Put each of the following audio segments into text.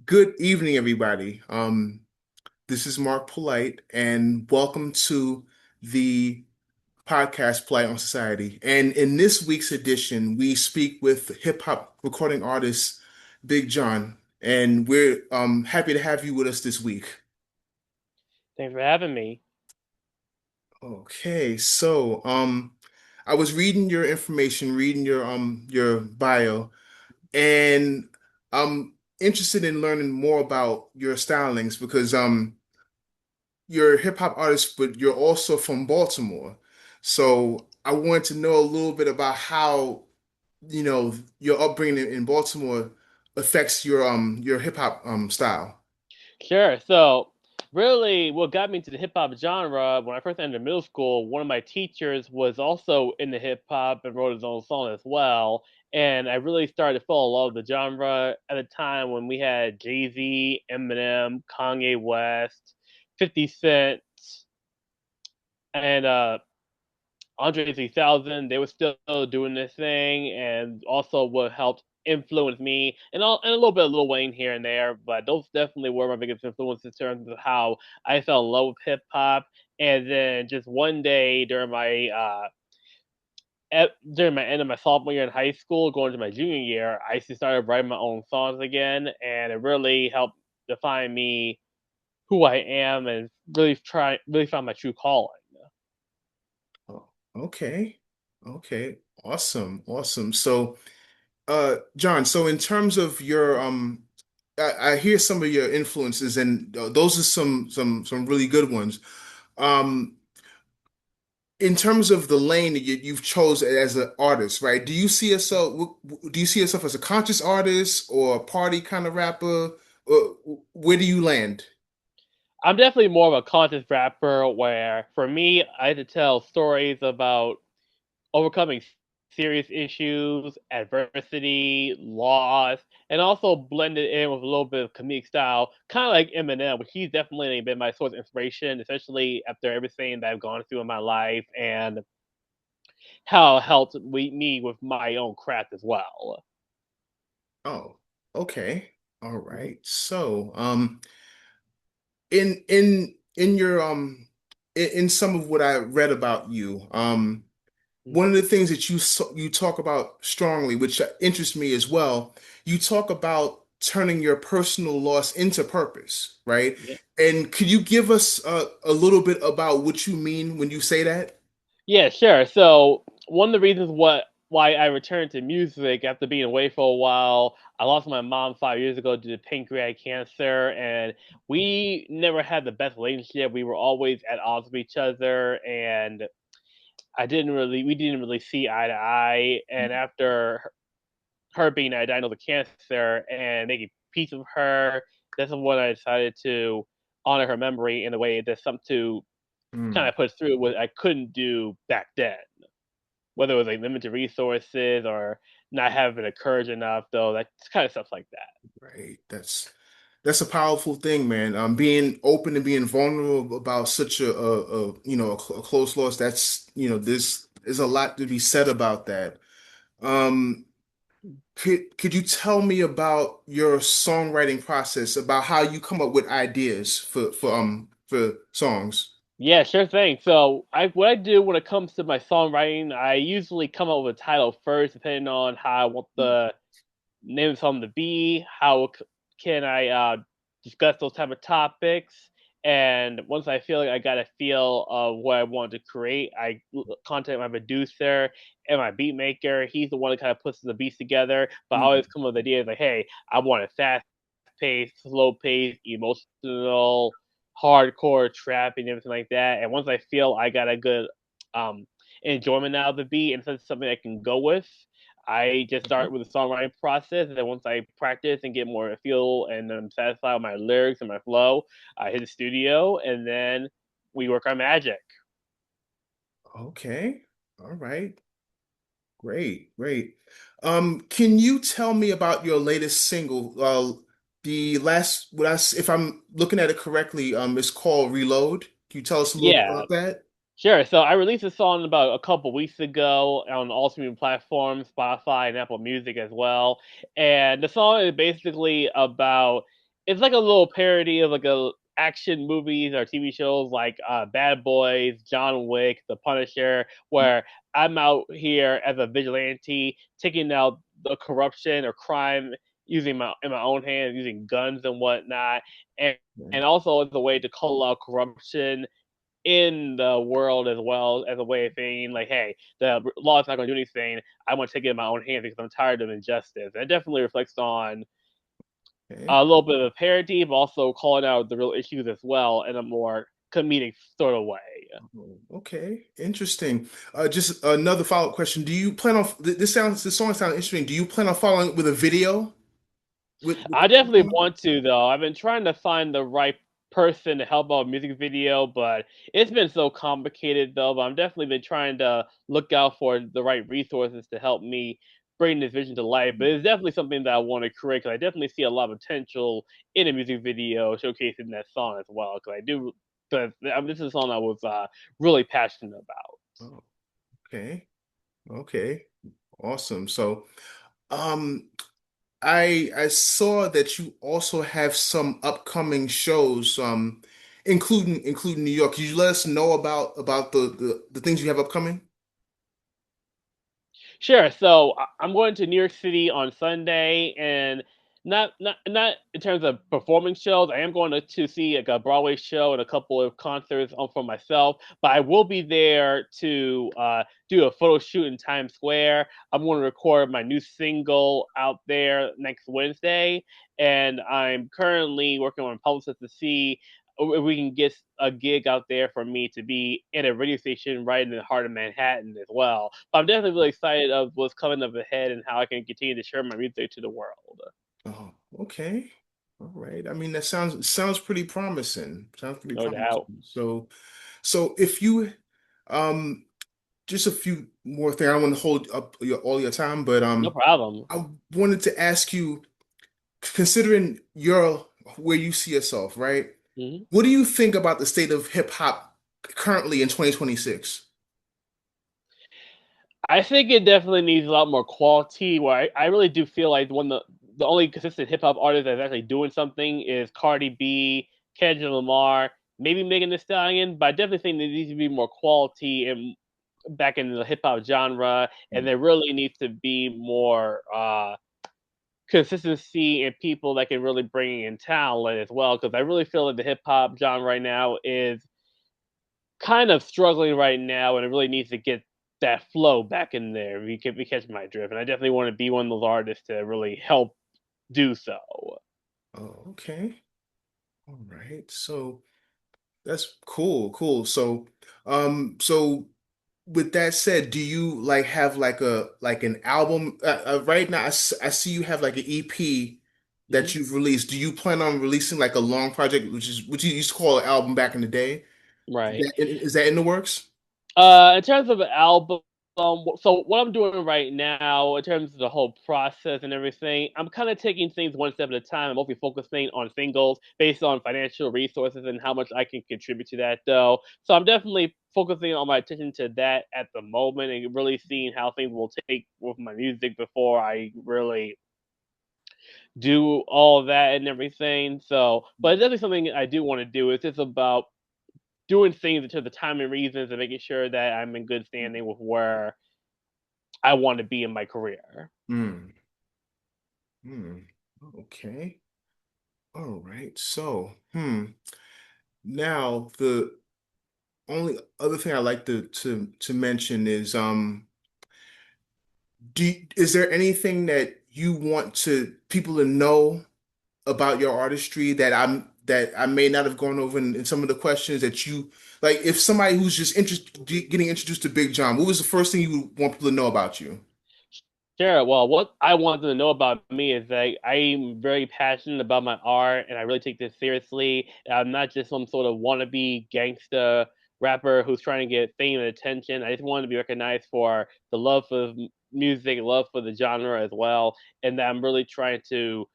Good evening, everybody. This is Mark Polite, and welcome to the podcast Polite on Society. And in this week's edition, we speak with hip hop recording artist Big Jon, and we're happy to have you with us this week. Thanks for having me. Okay, so I was reading your information, reading your bio, and I'm interested in learning more about your stylings because you're a hip hop artist, but you're also from Baltimore. So I wanted to know a little bit about how, your upbringing in Baltimore affects your hip hop style. Sure. So, really, what got me into the hip hop genre when I first entered middle school, one of my teachers was also in the hip hop and wrote his own song as well. And I really started to fall in love with the genre at a time when we had Jay Z, Eminem, Kanye West, 50 Cent, and Andre 3000. They were still doing this thing, and also what helped influence me, and a little bit of Lil Wayne here and there. But those definitely were my biggest influences in terms of how I fell in love with hip hop. And then just one day during my end of my sophomore year in high school, going to my junior year, I actually started writing my own songs again, and it really helped define me, who I am, and really found my true calling. Oh, okay. Okay. Awesome. Awesome. So, John, so in terms of your I hear some of your influences and those are some really good ones. Um in terms of the lane that you've chosen as an artist, right? Do you see yourself as a conscious artist or a party kind of rapper? Or where do you land? I'm definitely more of a conscious rapper where, for me, I had to tell stories about overcoming serious issues, adversity, loss, and also blend it in with a little bit of comedic style, kind of like Eminem, which he's definitely been my source of inspiration, especially after everything that I've gone through in my life and how it helped me with my own craft as well. Oh, okay. All right. So, in your in some of what I read about you, one of the things that you talk about strongly, which interests me as well, you talk about turning your personal loss into purpose, right? Yeah. And could you give us a little bit about what you mean when you say that? Yeah, sure. So one of the reasons why I returned to music after being away for a while, I lost my mom 5 years ago due to pancreatic cancer, and we never had the best relationship. We were always at odds with each other, and we didn't really see eye to eye. And after her being diagnosed with cancer and making peace with her, that's when I decided to honor her memory in a way that's something to kind Mm, of push through what I couldn't do back then, whether it was like limited resources or not having the courage enough, though, that kind of stuff like that. right. That's a powerful thing, man. Being open and being vulnerable about such a close loss. That's there's a lot to be said about that. Um, could you tell me about your songwriting process, about how you come up with ideas for songs? Yeah, sure thing. So what I do when it comes to my songwriting, I usually come up with a title first, depending on how I want the name of the song to be, can I discuss those type of topics. And once I feel like I got a feel of what I want to create, contact my producer and my beat maker. He's the one that kind of puts the beats together. But I always Mm, come up with ideas like, hey, I want a fast paced, slow paced, emotional, hardcore trap and everything like that. And once I feel I got a good um, enjoyment out of the beat and it's something I can go with, I just mhm. start with the songwriting process, and then once I practice and get more feel and I'm satisfied with my lyrics and my flow, I hit the studio, and then we work our magic. Okay. All right. Great, great. Can you tell me about your latest single? The last, if I'm looking at it correctly, it's called Reload. Can you tell us a little bit Yeah, about that? sure. So I released a song about a couple weeks ago on all streaming platforms, Spotify and Apple Music as well. And the song is basically about it's like a little parody of like a action movies or TV shows like Bad Boys, John Wick, The Punisher, where I'm out here as a vigilante taking out the corruption or crime using my in my own hands, using guns and whatnot, and Okay. and also as a way to call out corruption in the world as well as a way of saying like, hey, the law is not going to do anything. I want to take it in my own hands because I'm tired of injustice. And it definitely reflects on Okay. a little bit of a parody, but also calling out the real issues as well in a more comedic sort of way. Oh, okay. Interesting. Just another follow-up question. Do you plan on this song sounds interesting. Do you plan on following it with a video? With I definitely want to though. I've been trying to find the right person to help out with music video, but it's been so complicated though. But I'm definitely been trying to look out for the right resources to help me bring this vision to life. But it's definitely something that I want to create because I definitely see a lot of potential in a music video showcasing that song as well. Because I do, because this is a song I was really passionate about. Oh, okay. Okay. Awesome. So, um, I saw that you also have some upcoming shows, including New York. Could you let us know about the things you have upcoming? Sure. So I'm going to New York City on Sunday, and not in terms of performing shows. I am going to see like a Broadway show and a couple of concerts for myself. But I will be there to do a photo shoot in Times Square. I'm going to record my new single out there next Wednesday, and I'm currently working on a publicist to see if we can get a gig out there for me to be in a radio station right in the heart of Manhattan as well. But I'm definitely really excited of what's coming up ahead and how I can continue to share my music to the world. Oh, okay. All right. I mean, that sounds pretty promising. Sounds pretty No doubt. promising. So if you um just a few more things. I don't want to hold up all your time, but No problem. I wanted to ask you, considering your where you see yourself, right? Mhm. What do you think about the state of hip hop currently in 2026? I think it definitely needs a lot more quality. Where I really do feel like the only consistent hip hop artist that's actually doing something is Cardi B, Kendrick Lamar, maybe Megan Thee Stallion. But I definitely think there needs to be more quality and back in the hip hop genre, and there really needs to be more consistency and people that can really bring in talent as well. Because I really feel like the hip hop genre right now is kind of struggling right now, and it really needs to get that flow back in there. If you catch my drift, and I definitely want to be one of those artists to really help do so. Oh, okay. All right. So that's cool, cool. So with that said, do you like have like an album right now? I see you have like an EP that Mhm. you've released. Do you plan on releasing like a long project, which is what you used to call an album back in the day? Right. Is that in the works? In terms of an album, so what I'm doing right now, in terms of the whole process and everything, I'm kind of taking things one step at a time. I'm mostly focusing on singles based on financial resources and how much I can contribute to that, though. So I'm definitely focusing on my attention to that at the moment and really seeing how things will take with my music before I really do all of that and everything. So, but it's definitely something I do want to do. It's just about doing things into the time and reasons and making sure that I'm in good standing with where I want to be in my career. Hmm. Hmm. Okay. All right. Now the only other thing I like to mention is is there anything that you want to people to know about your artistry that I may not have gone over in some of the questions that you like if somebody who's just getting introduced to Big John, what was the first thing you would want people to know about you? Sure. Well, what I want them to know about me is that I'm very passionate about my art and I really take this seriously. I'm not just some sort of wannabe gangsta rapper who's trying to get fame and attention. I just want to be recognized for the love for music, love for the genre as well, and that I'm really trying to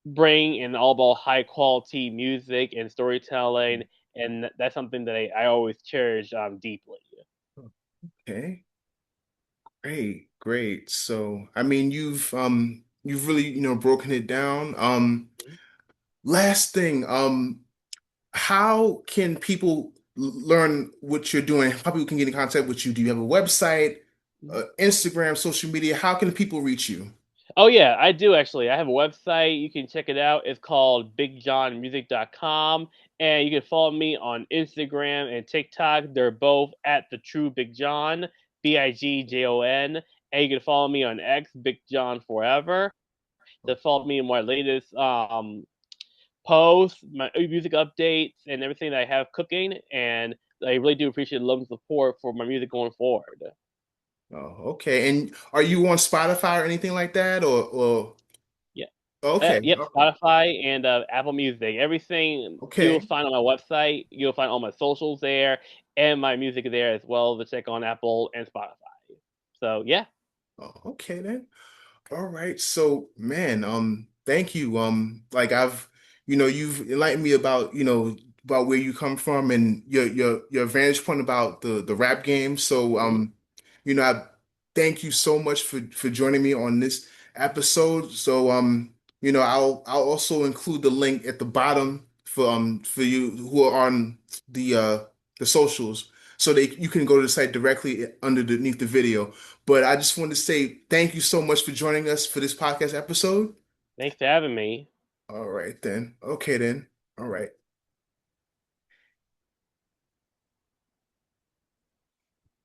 bring in all about high quality music and storytelling, and that's something that I always cherish deeply. Okay. Great, great. So, I mean, you've really, broken it down. last thing, how can people learn what you're doing? How people can get in contact with you? Do you have a website, Instagram, social media? How can people reach you? Oh yeah, I do actually. I have a website. You can check it out. It's called bigjohnmusic.com, and you can follow me on Instagram and TikTok. They're both at the True Big Jon, Bigjon, and you can follow me on X, Big Jon Forever. To follow me in my latest posts, my music updates, and everything that I have cooking. And I really do appreciate the love and support for my music going forward. Oh, okay. And are you on Spotify or anything like that? Or Yeah. okay, Yep, Spotify and Apple Music. Everything you'll okay. find on my website. You'll find all my socials there and my music there as well to check on Apple and Spotify. So yeah, Oh, okay then. All right. So, man, thank you. Like you've enlightened me about, about where you come from and your vantage point about the rap game. So, hmm I thank you so much for joining me on this episode. So, I'll also include the link at the bottom for you who are on the socials so that you can go to the site directly underneath the video. But I just want to say thank you so much for joining us for this podcast episode. thanks for having me. All right then. Okay then. All right.